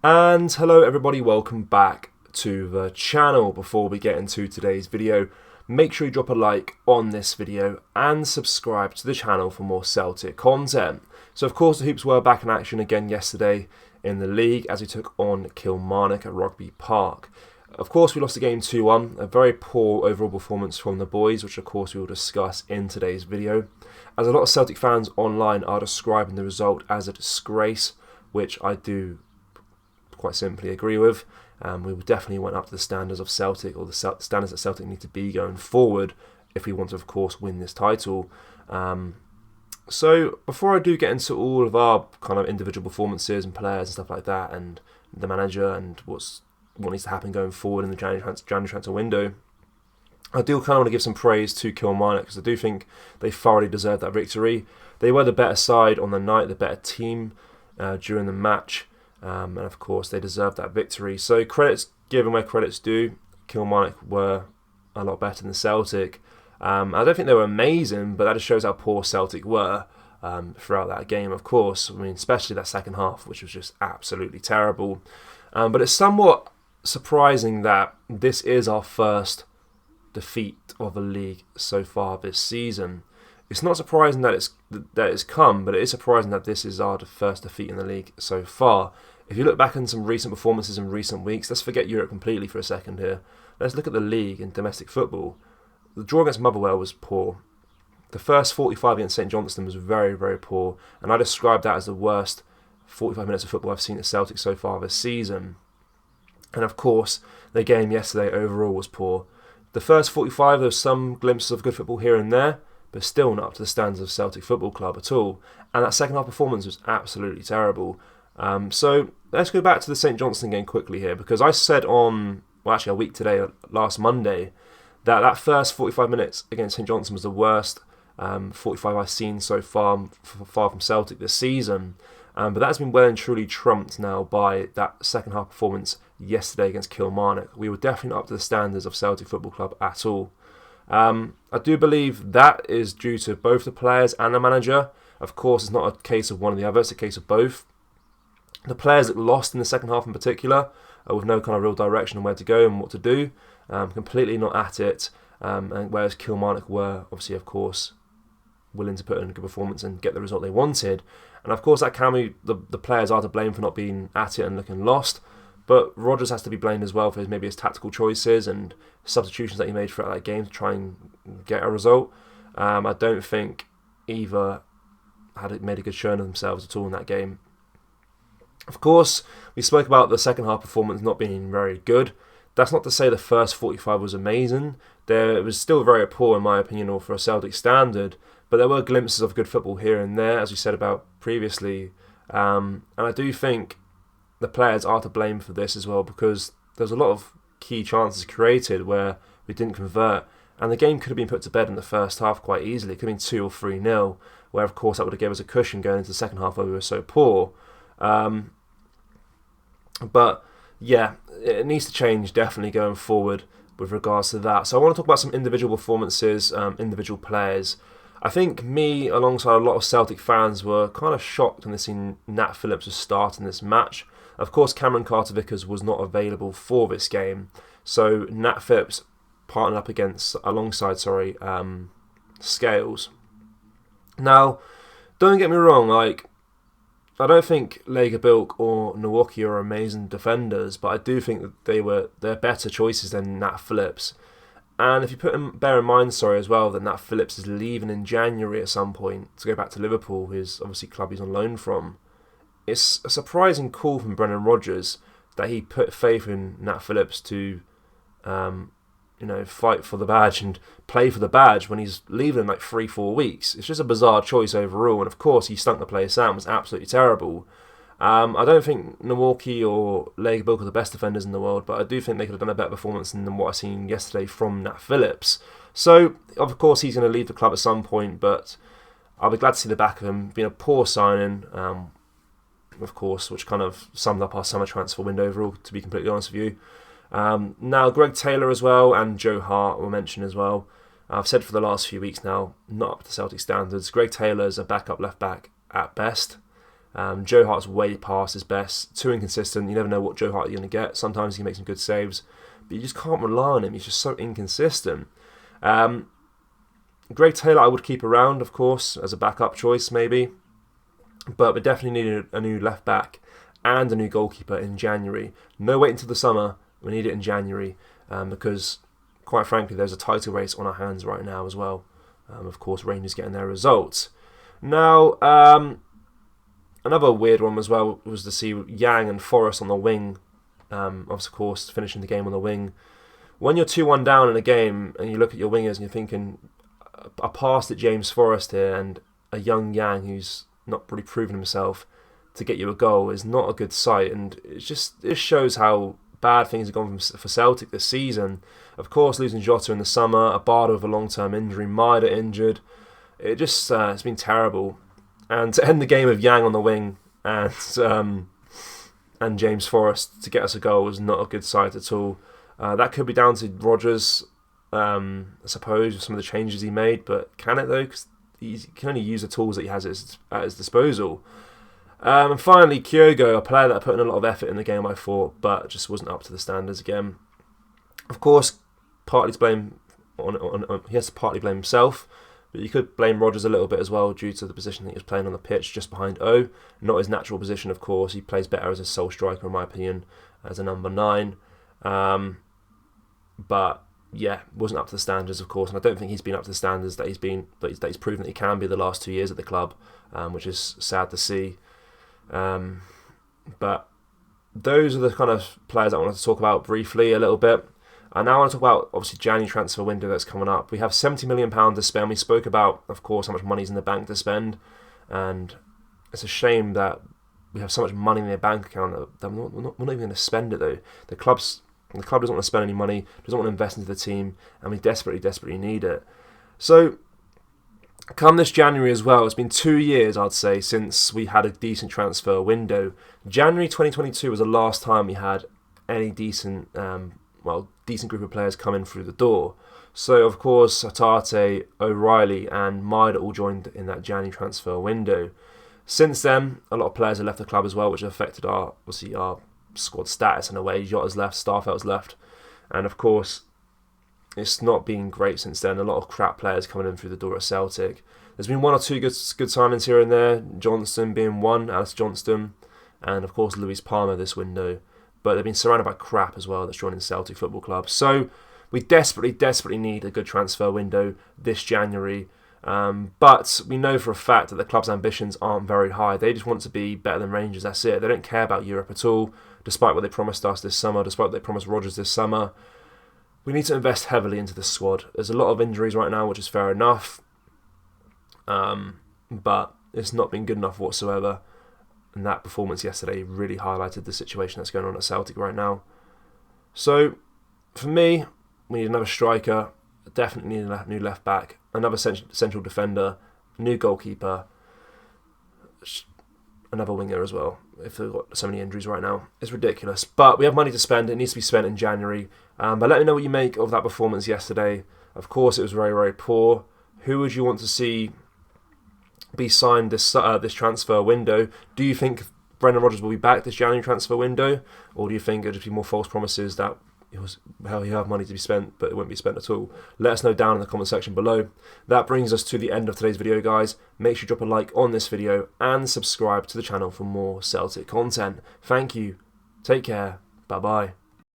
And hello everybody, welcome back to the channel. Before we get into today's video, make sure you drop a like on this video and subscribe to the channel for more Celtic content. So of course the Hoops were back in action again yesterday in the league as we took on Kilmarnock at Rugby Park. Of course we lost the game 2-1, a very poor overall performance from the boys, which of course we will discuss in today's video. As a lot of Celtic fans online are describing the result as a disgrace, which I do quite simply agree with. We definitely went up to the standards of Celtic, or the standards that Celtic need to be going forward if we want to, of course, win this title. So before I do get into all of our kind of individual performances and players and stuff like that, and the manager and what needs to happen going forward in the January transfer window, I do kind of want to give some praise to Kilmarnock because I do think they thoroughly deserved that victory. They were the better side on the night, the better team during the match. And of course they deserved that victory. So credits given where credits due. Kilmarnock were a lot better than Celtic. I don't think they were amazing, but that just shows how poor Celtic were throughout that game, of course. I mean, especially that second half, which was just absolutely terrible. But it's somewhat surprising that this is our first defeat of the league so far this season. It's not surprising that it's come, but it is surprising that this is our first defeat in the league so far. If you look back on some recent performances in recent weeks, let's forget Europe completely for a second here. Let's look at the league in domestic football. The draw against Motherwell was poor. The first 45 against St Johnstone was very, very poor, and I describe that as the worst 45 minutes of football I've seen at Celtic so far this season. And of course, the game yesterday overall was poor. The first 45, there was some glimpses of good football here and there, but still not up to the standards of Celtic Football Club at all. And that second half performance was absolutely terrible. So let's go back to the St Johnstone game quickly here, because I said a week today, last Monday, that first 45 minutes against St Johnstone was the worst 45 I've seen so far from Celtic this season. But that's been well and truly trumped now by that second half performance yesterday against Kilmarnock. We were definitely not up to the standards of Celtic Football Club at all. I do believe that is due to both the players and the manager. Of course, it's not a case of one or the other, it's a case of both. The players that lost in the second half in particular, with no kind of real direction on where to go and what to do, completely not at it, and whereas Kilmarnock were, obviously, of course, willing to put in a good performance and get the result they wanted. And of course, that can be, the players are to blame for not being at it and looking lost. But Rodgers has to be blamed as well for his tactical choices and substitutions that he made throughout that game to try and get a result. I don't think either had made a good showing of themselves at all in that game. Of course, we spoke about the second half performance not being very good. That's not to say the first 45 was amazing. It was still very poor in my opinion, or for a Celtic standard. But there were glimpses of good football here and there, as we said about previously. And I do think the players are to blame for this as well, because there's a lot of key chances created where we didn't convert, and the game could have been put to bed in the first half quite easily. It could have been 2 or 3-0, where of course that would have given us a cushion going into the second half where we were so poor. But yeah, it needs to change definitely going forward with regards to that. So I want to talk about some individual performances, individual players. I think me, alongside a lot of Celtic fans, were kind of shocked when they seen Nat Phillips was starting this match. Of course, Cameron Carter-Vickers was not available for this game, so Nat Phillips partnered up alongside Scales. Now, don't get me wrong, I don't think Lagerbilk or Milwaukee are amazing defenders, but I do think that they're better choices than Nat Phillips. And if you bear in mind, as well, that Nat Phillips is leaving in January at some point to go back to Liverpool, his obviously club he's on loan from. It's a surprising call from Brendan Rodgers that he put faith in Nat Phillips to, fight for the badge and play for the badge when he's leaving in 3-4 weeks. It's just a bizarre choice overall, and of course he stunk the place out and was absolutely terrible. I don't think Milwaukee or Lagerbilk are the best defenders in the world, but I do think they could have done a better performance than what I've seen yesterday from Nat Phillips. So, of course, he's going to leave the club at some point, but I'll be glad to see the back of him. Being a poor signing, of course, which kind of summed up our summer transfer window overall, to be completely honest with you. Now, Greg Taylor as well and Joe Hart were mentioned as well. I've said for the last few weeks now, not up to Celtic standards. Greg Taylor's a backup left back at best. Joe Hart's way past his best, too inconsistent. You never know what Joe Hart you're going to get. Sometimes he can make some good saves, but you just can't rely on him. He's just so inconsistent. Greg Taylor I would keep around, of course, as a backup choice maybe, but we definitely need a new left back and a new goalkeeper in January. No wait until the summer. We need it in January because, quite frankly, there's a title race on our hands right now as well. Of course, Rangers getting their results. Now, another weird one as well was to see Yang and Forrest on the wing. Of course, finishing the game on the wing. When you're 2-1 down in a game and you look at your wingers and you're thinking, a pass at James Forrest here and a young Yang who's not really proven himself to get you a goal is not a good sight. And it shows how bad things have gone for Celtic this season. Of course, losing Jota in the summer, Abada with a long-term injury, Maida injured. It's been terrible. And to end the game with Yang on the wing and James Forrest to get us a goal was not a good sight at all. That could be down to Rodgers, I suppose, with some of the changes he made. But can it though? Because he can only use the tools that he has at his disposal. And finally, Kyogo, a player that put in a lot of effort in the game, I thought, but just wasn't up to the standards again. Of course, partly to blame he has to partly blame himself, but you could blame Rodgers a little bit as well due to the position that he was playing on the pitch, just behind O. Not his natural position, of course. He plays better as a sole striker, in my opinion, as a number 9. But yeah, wasn't up to the standards, of course, and I don't think he's been up to the standards that he's proven that he can be the last 2 years at the club, which is sad to see. But those are the kind of players I wanted to talk about briefly a little bit. I now want to talk about, obviously, January transfer window that's coming up. We have £70 million to spend. We spoke about, of course, how much money's in the bank to spend, and it's a shame that we have so much money in their bank account that we're not even going to spend it, though. The club doesn't want to spend any money, doesn't want to invest into the team, and we desperately need it. So, come this January as well, it's been 2 years, I'd say, since we had a decent transfer window. January 2022 was the last time we had any decent group of players coming through the door. So, of course, Hatate, O'Reilly and Maida all joined in that January transfer window. Since then, a lot of players have left the club as well, which affected our squad status in a way. Jota's left, Starfelt's left, and of course, it's not been great since then. A lot of crap players coming in through the door at Celtic. There's been one or two good signings here and there, Johnston being one, Alice Johnston, and of course Luis Palmer this window. But they've been surrounded by crap as well that's joining Celtic Football Club. So we desperately need a good transfer window this January. But we know for a fact that the club's ambitions aren't very high. They just want to be better than Rangers, that's it. They don't care about Europe at all, despite what they promised us this summer, despite what they promised Rodgers this summer. We need to invest heavily into the squad. There's a lot of injuries right now, which is fair enough. But it's not been good enough whatsoever. And that performance yesterday really highlighted the situation that's going on at Celtic right now. So, for me, we need another striker. Definitely need a new left back. Another central defender. New goalkeeper. Another winger as well, if they've got so many injuries right now. It's ridiculous. But we have money to spend. It needs to be spent in January. But let me know what you make of that performance yesterday. Of course, it was very, very poor. Who would you want to see be signed this transfer window? Do you think Brendan Rodgers will be back this January transfer window? Or do you think it'll just be more false promises that he'll have money to be spent, but it won't be spent at all? Let us know down in the comment section below. That brings us to the end of today's video, guys. Make sure you drop a like on this video and subscribe to the channel for more Celtic content. Thank you. Take care. Bye-bye.